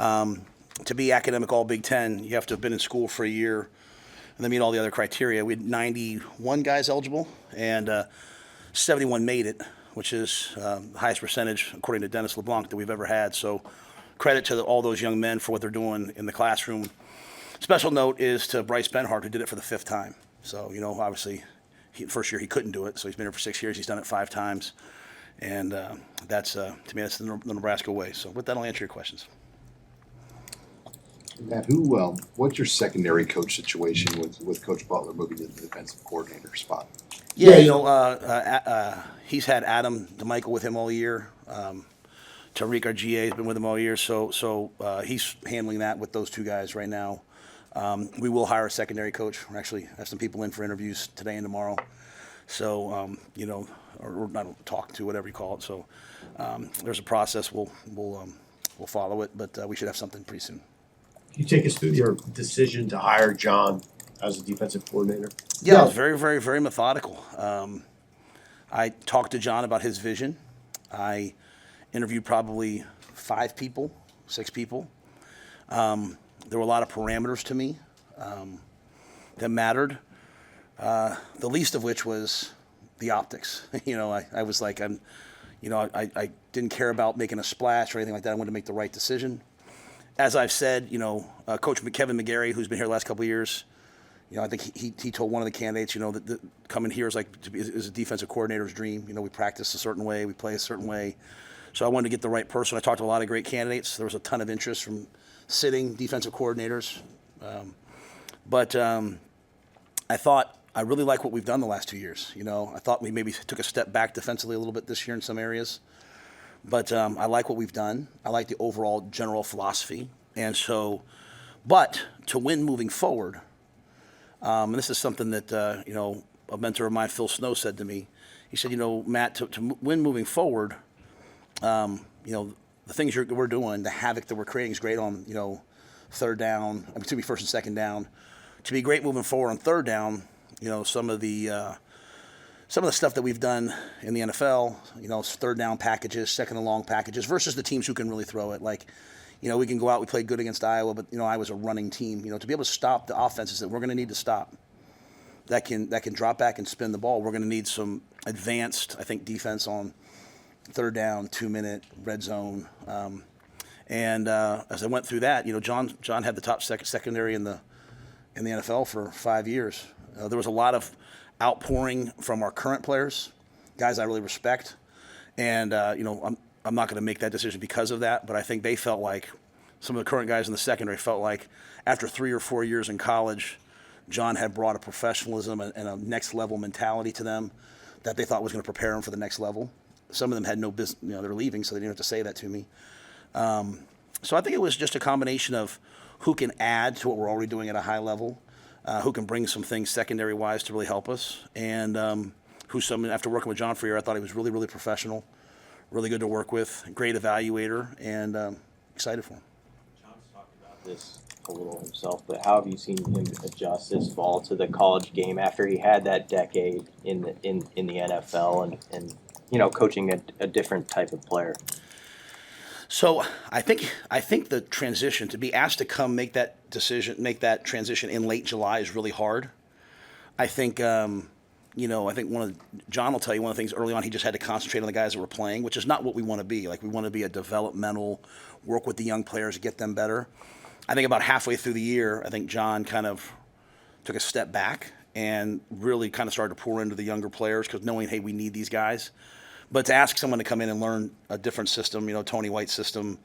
To be academic all Big Ten, you have to have been in school for a year and then meet all the other criteria. We had 91 guys eligible, and 71 made it, which is the highest percentage, according to Dennis LeBlanc, that we've ever had. So credit to all those young men for what they're doing in the classroom. Special note is to Bryce Benhart, who did it for the 5th time. So, obviously, first year he couldn't do it, so he's been here for 6 years. He's done it 5 times. And that's, to me, that's the Nebraska way. So with that, I'll answer your questions. Matt, what's your secondary coach situation with Coach Butler moving to the defensive coordinator spot? Yeah, he's had Adam DeMichael with him all year. Tariq, our GA, has been with him all year. So he's handling that with those 2 guys right now. We will hire a secondary coach. We actually have some people in for interviews today and tomorrow. So, or not talk to, whatever you call it. So there's a process. We'll follow it, but we should have something pretty soon. Can you take us through your decision to hire John as a defensive coordinator? Yeah, I was very, very, very methodical. I talked to John about his vision. I interviewed probably 5 people, 6 people. There were a lot of parameters to me that mattered. The least of which was the optics. I was like, I didn't care about making a splash or anything like that. I wanted to make the right decision. As I've said, Coach Kevin McGarry, who's been here the last couple of years, I think he told one of the candidates, that coming here is is a defensive coordinator's dream. We practice a certain way, we play a certain way. So I wanted to get the right person. I talked to a lot of great candidates. There was a ton of interest from sitting defensive coordinators. But I thought I really like what we've done the last 2 years. I thought we maybe took a step back defensively a little bit this year in some areas. But I like what we've done. I like the overall general philosophy. And so, but to win moving forward, and this is something that, a mentor of mine, Phil Snow, said to me. He said, Matt, to win moving forward, the things we're doing, the havoc that we're creating is great on, 3rd down, to be 1st and 2nd down. To be great moving forward on 3rd down, some of the stuff that we've done in the NFL, 3rd down packages, 2nd and long packages versus the teams who can really throw it. Like, we can go out, we played good against Iowa, but, Iowa's a running team. To be able to stop the offenses that we're going to need to stop, that can drop back and spin the ball, we're going to need some advanced, I think, defense on 3rd down, 2-minute, red zone. And as I went through that, John had the top secondary in the NFL for 5 years. There was a lot of outpouring from our current players, guys I really respect. And, I'm not going to make that decision because of that, but I think they felt like some of the current guys in the secondary felt like after 3 or 4 years in college, John had brought a professionalism and a next level mentality to them that they thought was going to prepare them for the next level. Some of them had no business, they're leaving, so they didn't have to say that to me. So I think it was just a combination of who can add to what we're already doing at a high level, who can bring some things secondary-wise to really help us, and after working with John for a year, I thought he was really, really professional, really good to work with, great evaluator, and excited for him. John's talked about this a little himself, but how have you seen him adjust this fall to the college game after he had that decade in the NFL and coaching a different type of player? So I think the transition, to be asked to come make that transition in late July is really hard. I think John will tell you one of the things early on, he just had to concentrate on the guys that were playing, which is not what we want to be. Like, we want to be a developmental, work with the young players, get them better. I think about halfway through the year, I think John kind of took a step back and really kind of started to pour into the younger players because knowing, hey, we need these guys. But to ask someone to come in and learn a different system, Tony White's system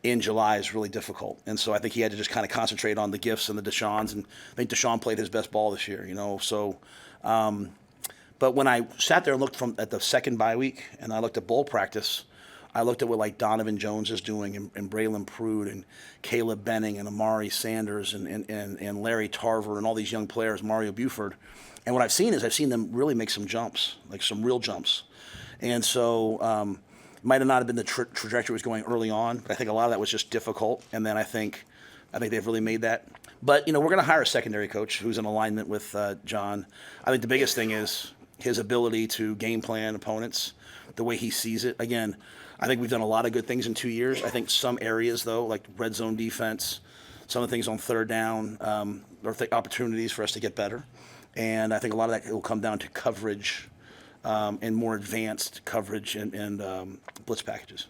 in July is really difficult. And so I think he had to just kind of concentrate on the gifts and the Deshaun's. And I think Deshaun played his best ball this year, So, but when I sat there and looked at the second bye week and I looked at bowl practice, I looked at what like Donovan Jones is doing and Braylon Prude and Caleb Benning and Amari Sanders and Larry Tarver and all these young players, Mario Buford. And what I've seen them really make some jumps, like some real jumps. And so might have not been the trajectory was going early on, but I think a lot of that was just difficult. And then I think they've really made that. But, we're going to hire a secondary coach who's in alignment with John. I think the biggest thing is his ability to game plan opponents, the way he sees it. Again, I think we've done a lot of good things in 2 years. I think some areas, though, like red zone defense, some of the things on third down, are opportunities for us to get better. And I think a lot of that will come down to coverage and more advanced coverage and blitz packages.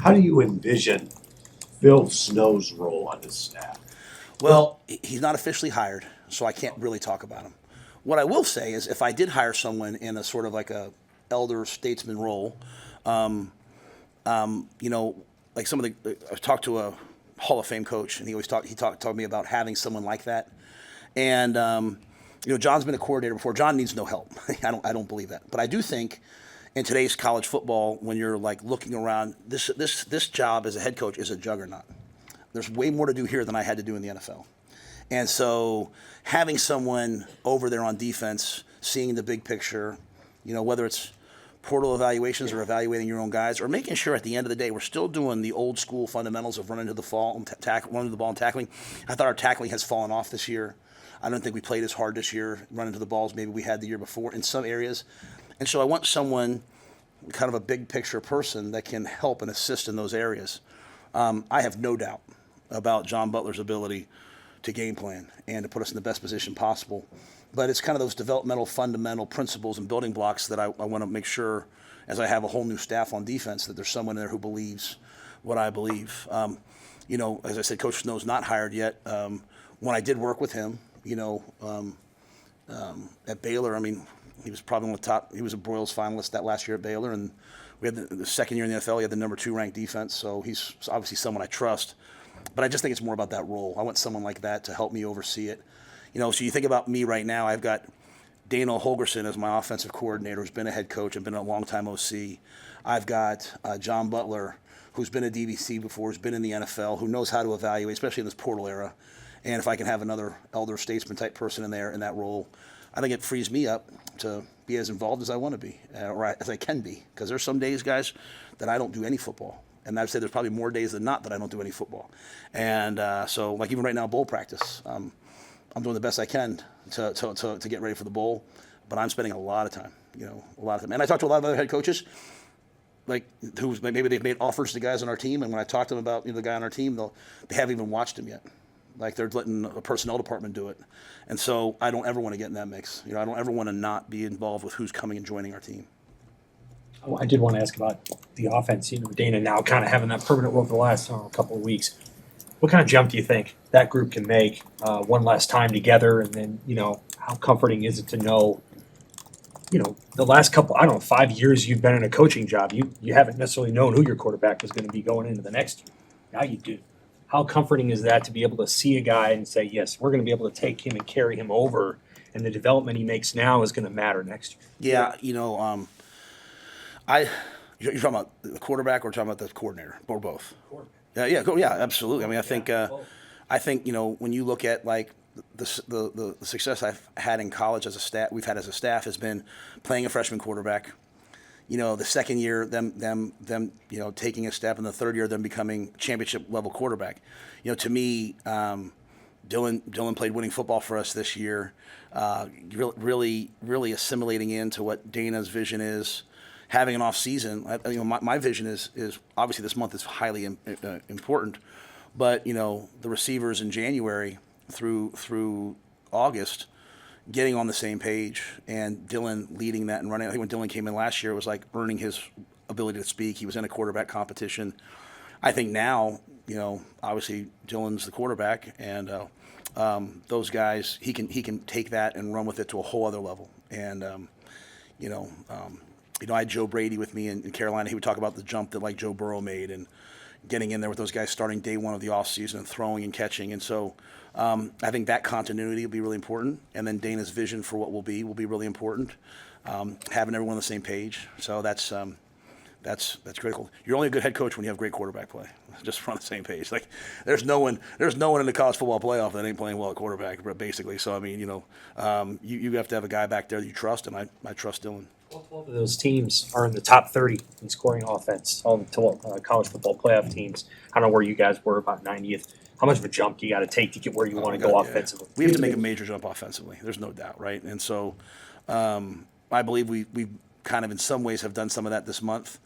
How do you envision Phil Snow's role on this staff? Well, he's not officially hired, so I can't really talk about him. What I will say is if I did hire someone in a sort of like a elder statesman role, like some of the, I talked to a Hall of Fame coach, and he talked to me about having someone like that. And John's been a coordinator before. John needs no help. I don't believe that. But I do think in today's college football, when you're like looking around, this job as a head coach is a juggernaut. There's way more to do here than I had to do in the NFL. And so having someone over there on defense, seeing the big picture, whether it's portal evaluations or evaluating your own guys, or making sure at the end of the day we're still doing the old school fundamentals of running to the ball and tackling. I thought our tackling has fallen off this year. I don't think we played as hard this year running to the balls maybe we had the year before in some areas. And so I want someone, kind of a big picture person that can help and assist in those areas. I have no doubt about John Butler's ability to game plan and to put us in the best position possible. But it's kind of those developmental, fundamental principles and building blocks that I want to make sure, as I have a whole new staff on defense, that there's someone there who believes what I believe. As I said, Coach Snow's not hired yet. When I did work with him, at Baylor, he was probably one of the top. He was a Broyles finalist that last year at Baylor, and we had the second year in the NFL. He had the number 2 ranked defense, so he's obviously someone I trust. But I just think it's more about that role. I want someone like that to help me oversee it. So you think about me right now. I've got Dana Holgerson as my offensive coordinator, who's been a head coach and been a long-time OC. I've got John Butler, who's been a DVC before, who's been in the NFL, who knows how to evaluate, especially in this portal era. And if I can have another elder statesman type person in there in that role, I think it frees me up to be as involved as I want to be, or as I can be. Because there's some days, guys, that I don't do any football. And I'd say there's probably more days than not that I don't do any football. And so, like even right now, bowl practice, I'm doing the best I can to get ready for the bowl. But I'm spending a lot of time, And I talk to a lot of other head coaches, like who maybe they've made offers to guys on our team. And when I talk to them about the guy on our team, they haven't even watched him yet. Like they're letting a personnel department do it. And so I don't ever want to get in that mix. I don't ever want to not be involved with who's coming and joining our team. Oh, I did want to ask about the offense. Dana now kind of having that permanent role for the last couple of weeks. What kind of jump do you think that group can make one last time together? And then, how comforting is it to know, the last 5 years you've been in a coaching job, you haven't necessarily known who your quarterback was going to be going into the next year. Now you do. How comforting is that to be able to see a guy and say, yes, we're going to be able to take him and carry him over, and the development he makes now is going to matter next year? Yeah, you're talking about the quarterback or talking about the coordinator, or both? Yeah, absolutely. I think when you look at like the success I've had in college as a staff, we've had as a staff has been playing a freshman quarterback. The second year, them taking a step, and the third year, them becoming championship level quarterback. To me, Dylan played winning football for us this year. Really assimilating into what Dana's vision is. Having an off season, my vision is obviously this month is highly important, but the receivers in January through August, getting on the same page, and Dylan leading that and running. I think when Dylan came in last year, it was like earning his ability to speak. He was in a quarterback competition. I think now, obviously Dylan's the quarterback, and those guys, he can take that and run with it to a whole other level. And I had Joe Brady with me in Carolina. He would talk about the jump that like Joe Burrow made and getting in there with those guys starting day one of the offseason and throwing and catching. And so I think that continuity will be really important. And then Dana's vision for what will be really important. Having everyone on the same page. So that's critical. You're only a good head coach when you have great quarterback play. Just on the same page. Like there's no one in the college football playoff that ain't playing well at quarterback, basically. So you have to have a guy back there that you trust, and I trust Dylan. All 12 of those teams are in the top 30 in scoring offense, all the college football playoff teams. I don't know where you guys were, about 90th. How much of a jump do you got to take to get where you want to go offensively? We have to make a major jump offensively. There's no doubt, right? And so I believe we've kind of in some ways have done some of that this month.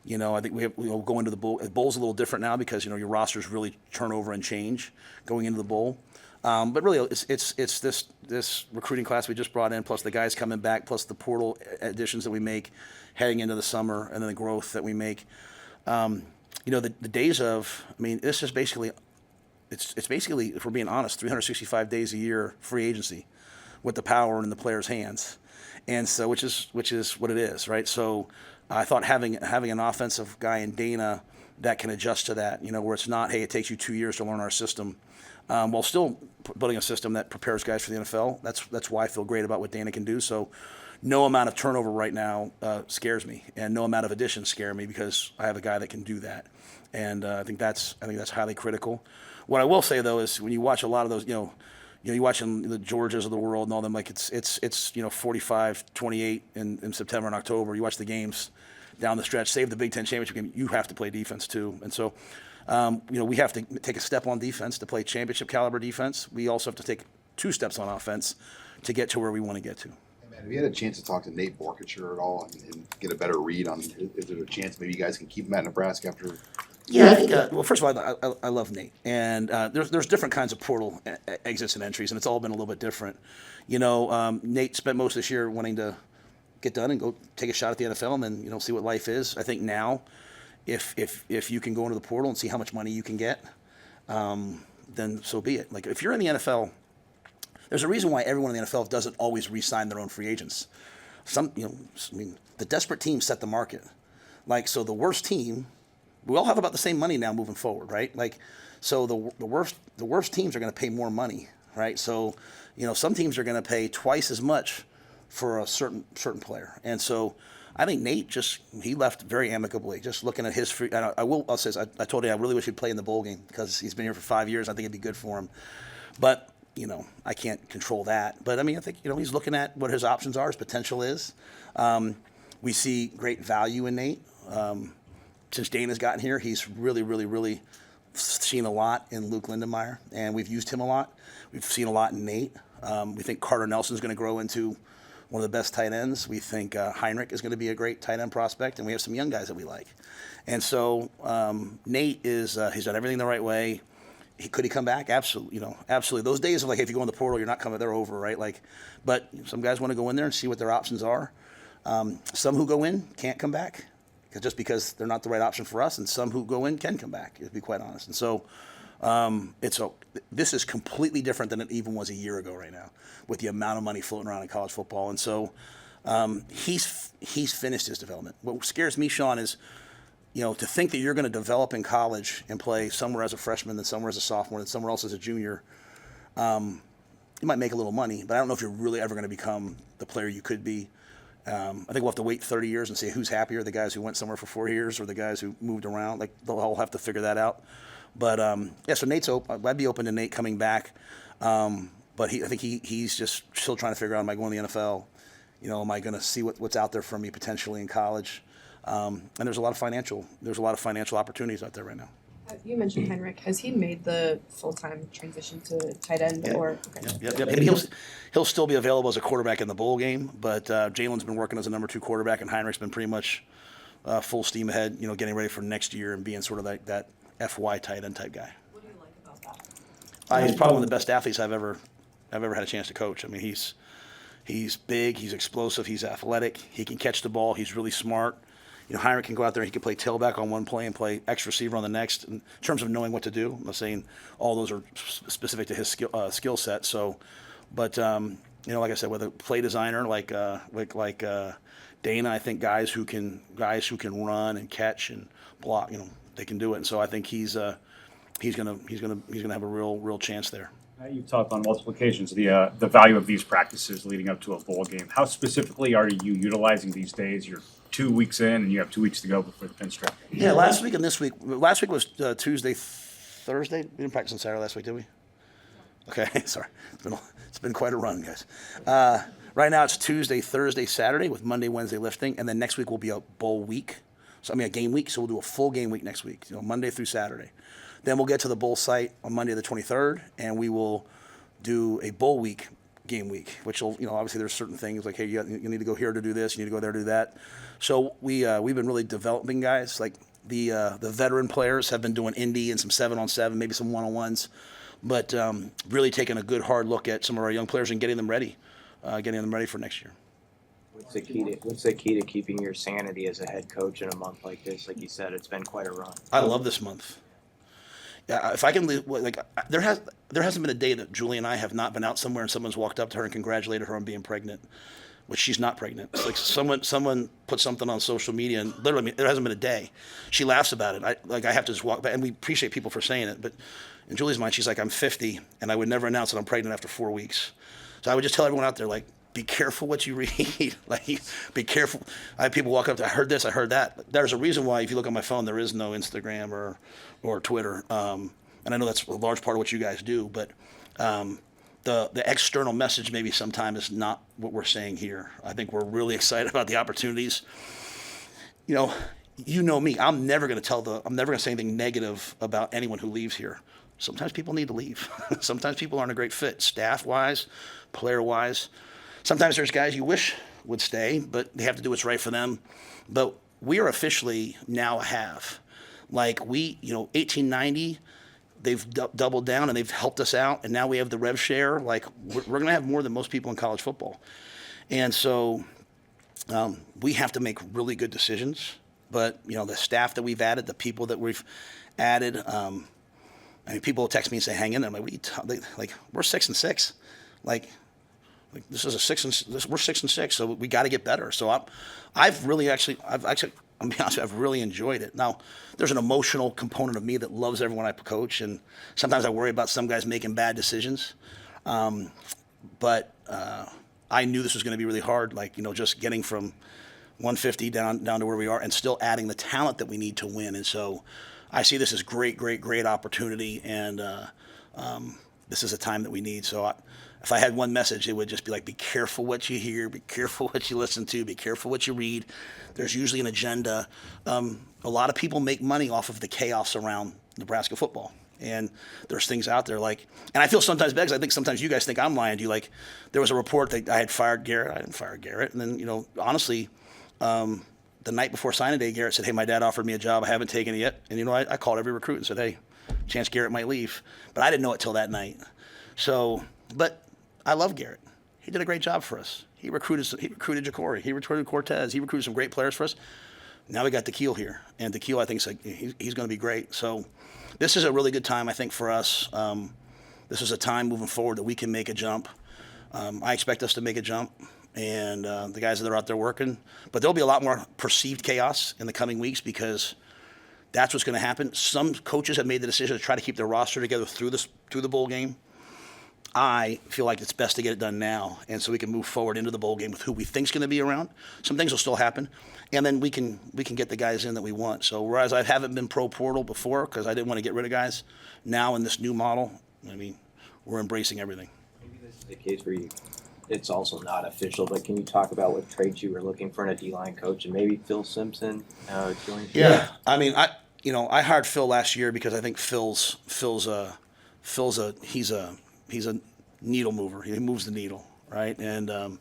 I think we'll go into the bowl. The bowl's a little different now because your rosters really turn over and change going into the bowl. But really, it's this recruiting class we just brought in, plus the guys coming back, plus the portal additions that we make heading into the summer, and then the growth that we make. The days of, this is basically, it's basically, if we're being honest, 365 days a year free agency, with the power in the players' hands, and so which is what it is, right? So I thought having an offensive guy in Dana that can adjust to that, where it's not, hey, it takes you 2 years to learn our system, while still building a system that prepares guys for the NFL. That's why I feel great about what Dana can do. So no amount of turnover right now scares me, and no amount of additions scare me because I have a guy that can do that, and I think that's highly critical. What I will say though is when you watch a lot of those, you watching the Georgias of the world and all them, like it's 45-28 in September and October. You watch the games down the stretch, save the Big Ten championship game. You have to play defense too, and so we have to take a step on defense to play championship caliber defense. We also have to take 2 steps on offense to get to where we want to get to. Hey, man, have you had a chance to talk to Nate Borkacher at all and get a better read on? Is there a chance maybe you guys can keep him at Nebraska after? Yeah, I think. Well, first of all, I love Nate, and there's different kinds of portal exits and entries, and it's all been a little bit different. Nate spent most of this year wanting to get done and go take a shot at the NFL, and then see what life is. I think now, if you can go into the portal and see how much money you can get, then so be it. Like if you're in the NFL, there's a reason why everyone in the NFL doesn't always re-sign their own free agents. The desperate teams set the market. So the worst team. We all have about the same money now moving forward, right? So the worst teams are going to pay more money, right? So, some teams are going to pay twice as much for a certain player, and so I think Nate he left very amicably. Just looking at his free, and I'll say this, I told him I really wish he'd play in the bowl game because he's been here for 5 years. I think it'd be good for him, but I can't control that. But I think he's looking at what his options are, his potential is. We see great value in Nate. Since Dana's gotten here, he's really, really, really seen a lot in Luke Lindenmeyer, and we've used him a lot. We've seen a lot in Nate. We think Carter Nelson's going to grow into one of the best tight ends. We think Heinrich is going to be a great tight end prospect, and we have some young guys that we like. And so Nate he's done everything the right way. Could he come back? Absolutely. Absolutely. Those days of if you go in the portal, you're not coming. They're over, right? But some guys want to go in there and see what their options are. Some who go in can't come back. Just because they're not the right option for us, and some who go in can come back, to be quite honest. And so this is completely different than it even was a year ago right now with the amount of money floating around in college football. And so he's finished his development. What scares me, Sean, is to think that you're going to develop in college and play somewhere as a freshman, then somewhere as a sophomore, then somewhere else as a junior. You might make a little money, but I don't know if you're really ever going to become the player you could be. I think we'll have to wait 30 years and see who's happier, the guys who went somewhere for 4 years or the guys who moved around. They'll all have to figure that out. But, so Nate's open. I'd be open to Nate coming back. But I think he's just still trying to figure out, am I going to the NFL? Am I going to see what's out there for me potentially in college? And there's a lot of financial opportunities out there right now. You mentioned Heinrich. Has he made the full-time transition to tight end? Yeah. Or okay. Yep. He'll still be available as a quarterback in the bowl game, but Jalen's been working as a number 2 quarterback, and Heinrich's been pretty much full steam ahead, getting ready for next year and being sort of that FY tight end type guy. What do you like about that? He's probably one of the best athletes I've ever had a chance to coach. He's big, he's explosive, he's athletic, he can catch the ball, he's really smart. Heinrich can go out there and he can play tailback on one play and play X receiver on the next in terms of knowing what to do. I'm not saying all those are specific to his skill set. So, but like I said, with a play designer like Dana, I think guys who can run and catch and block, they can do it. And so I think he's gonna have a real chance there. You've talked on multiple occasions the value of these practices leading up to a bowl game. How specifically are you utilizing these days? You're 2 weeks in, and you have 2 weeks to go before the pinstripe. Yeah, last week and this week. Last week was Tuesday, Thursday. We didn't practice on Saturday last week, did we? Okay, sorry. It's been quite a run, guys. Right now it's Tuesday, Thursday, Saturday with Monday, Wednesday lifting, and then next week will be a bowl week. A game week. So we'll do a full game week next week. Monday through Saturday. Then we'll get to the bowl site on Monday the 23rd, and we will do a bowl week game week, which will, obviously there's certain things like, hey, you need to go here to do this, you need to go there to do that. So we've been really developing guys. Like the veteran players have been doing indie and some 7-on-7, maybe some 1-on-1s, but really taking a good hard look at some of our young players and getting them ready for next year. What's the key to keeping your sanity as a head coach in a month like this? Like you said, it's been quite a run. I love this month. Yeah, if I can, there hasn't been a day that Julie and I have not been out somewhere and someone's walked up to her and congratulated her on being pregnant, which she's not pregnant. It's like someone put something on social media, and literally there hasn't been a day. She laughs about it. I have to just walk back, and we appreciate people for saying it. But in Julie's mind, she's like, I'm 50, and I would never announce that I'm pregnant after 4 weeks. So I would just tell everyone out there, like, be careful what you read. Like, be careful. I have people walk up to, I heard this, I heard that. There's a reason why, if you look on my phone, there is no Instagram or Twitter. And I know that's a large part of what you guys do, but the external message maybe sometimes is not what we're saying here. I think we're really excited about the opportunities. You know me. I'm never going to say anything negative about anyone who leaves here. Sometimes people need to leave. Sometimes people aren't a great fit, staff-wise, player-wise. Sometimes there's guys you wish would stay, but they have to do what's right for them. But we are officially now a have. Like 1890, they've doubled down and they've helped us out, and now we have the rev share. Like we're going to have more than most people in college football. And so we have to make really good decisions. But, the staff that we've added, the people that we've added, people text me and say, hang in there. I'm like, what are you we're 6-6. Like this is we're 6-6, so we got to get better. So I've really I'm be honest with you, I've really enjoyed it. Now, there's an emotional component of me that loves everyone I coach, and sometimes I worry about some guys making bad decisions. But I knew this was going to be really hard, just getting from 150 down to where we are and still adding the talent that we need to win. And so I see this as great opportunity, and this is a time that we need. So if I had one message, it would just be like, be careful what you hear, be careful what you listen to, be careful what you read. There's usually an agenda. A lot of people make money off of the chaos around Nebraska football. And there's things out there and I feel sometimes bad because I think sometimes you guys think I'm lying to you. Like there was a report that I had fired Garrett. I didn't fire Garrett. And then, honestly, the night before signing day, Garrett said, hey, my dad offered me a job. I haven't taken it yet. And, I called every recruit and said, hey, chance Garrett might leave. But I didn't know it till that night. So, but I love Garrett. He did a great job for us. He recruited Ja'Cory. He recruited Cortez. He recruited some great players for us. Now we got Tequil here. And Tequil, I think, he's going to be great. So this is a really good time, I think, for us. This is a time moving forward that we can make a jump. I expect us to make a jump. And the guys that are out there working. But there'll be a lot more perceived chaos in the coming weeks because that's what's going to happen. Some coaches have made the decision to try to keep their roster together through the bowl game. I feel like it's best to get it done now, and so we can move forward into the bowl game with who we think is going to be around. Some things will still happen, and then we can get the guys in that we want. So whereas I haven't been pro portal before because I didn't want to get rid of guys, now in this new model, we're embracing everything. Maybe this is the case where it's also not official, but can you talk about what traits you were looking for in a D-line coach and maybe Phil Simpson joining? Yeah, I hired Phil last year because I think Phil's a needle mover. He moves the needle, right? And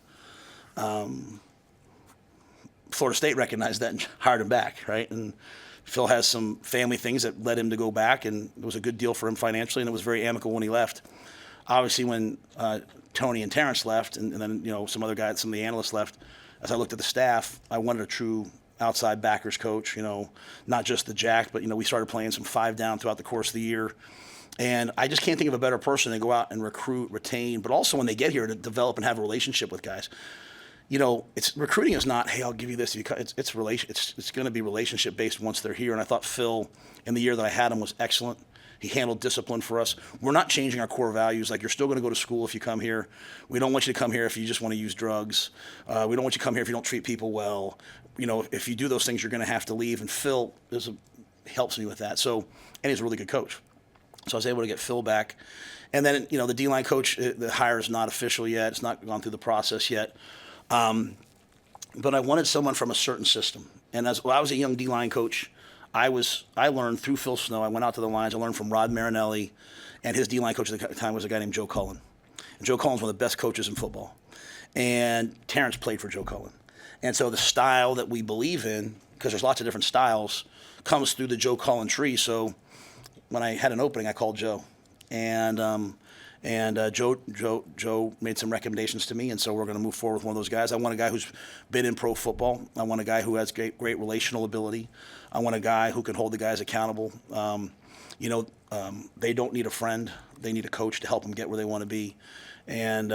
Florida State recognized that and hired him back, right? And Phil has some family things that led him to go back, and it was a good deal for him financially, and it was very amicable when he left. Obviously, when Tony and Terrence left, and then some other guys, some of the analysts left, as I looked at the staff, I wanted a true outside backers coach, not just the jack, but, we started playing some 5 down throughout the course of the year. And I just can't think of a better person to go out and recruit, retain, but also when they get here to develop and have a relationship with guys. Recruiting is not, hey, I'll give you this. It's going to be relationship based once they're here. And I thought Phil, in the year that I had him, was excellent. He handled discipline for us. We're not changing our core values. Like, you're still going to go to school if you come here. We don't want you to come here if you just want to use drugs. We don't want you to come here if you don't treat people well. If you do those things, you're going to have to leave. And Phil helps me with that. So, and he's a really good coach. So I was able to get Phil back. And then, the D-line coach, the hire is not official yet. It's not gone through the process yet. But I wanted someone from a certain system. And as I was a young D-line coach, I learned through Phil Snow. I went out to the lines. I learned from Rod Marinelli, and his D-line coach at the time was a guy named Joe Cullen. And Joe Cullen's one of the best coaches in football. And Terrence played for Joe Cullen. And so the style that we believe in, because there's lots of different styles, comes through the Joe Cullen tree. So when I had an opening, I called Joe. And Joe made some recommendations to me, and so we're going to move forward with one of those guys. I want a guy who's been in pro football. I want a guy who has great relational ability. I want a guy who can hold the guys accountable. They don't need a friend. They need a coach to help them get where they want to be. And,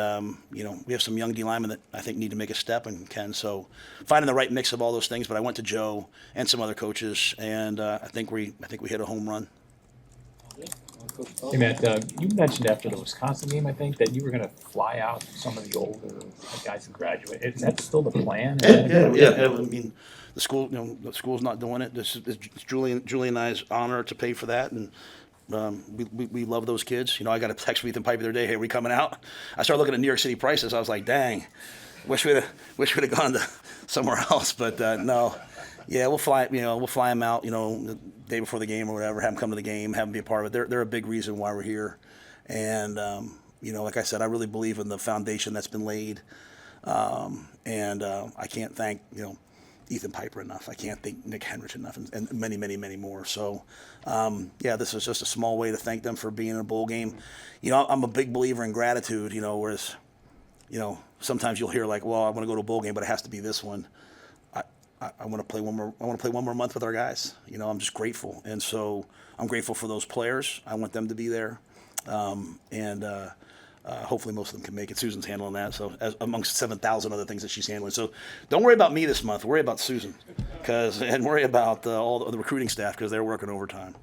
we have some young D linemen that I think need to make a step and can. So finding the right mix of all those things. But I went to Joe and some other coaches, and I think we hit a home run. Hey Matt, you mentioned after the Wisconsin game, I think, that you were going to fly out some of the older guys who graduate. Is that still the plan? Yeah. I mean, the school's not doing it. This is Julie and I's honor to pay for that, and we love those kids. I got a text from Ethan Pipe the other day. Hey, are we coming out? I started looking at New York City prices. I was like, dang, wish we'd have gone to somewhere else. But no. Yeah, we'll fly them out, the day before the game or whatever, have them come to the game, have them be a part of it. They're a big reason why we're here. And, like I said, I really believe in the foundation that's been laid. I can't thank, Ethan Piper enough. I can't thank Nick Henrich enough, and many, many, many more. So, this is just a small way to thank them for being in a bowl game. I'm a big believer in gratitude, whereas, sometimes you'll hear like, well, I want to go to a bowl game, but it has to be this one. I want to play one more. I want to play one more month with our guys. I'm just grateful, and so I'm grateful for those players. I want them to be there, hopefully most of them can make it. Susan's handling that, so amongst 7,000 other things that she's handling. So don't worry about me this month. Worry about Susan, and worry about all the recruiting staff because they're working overtime.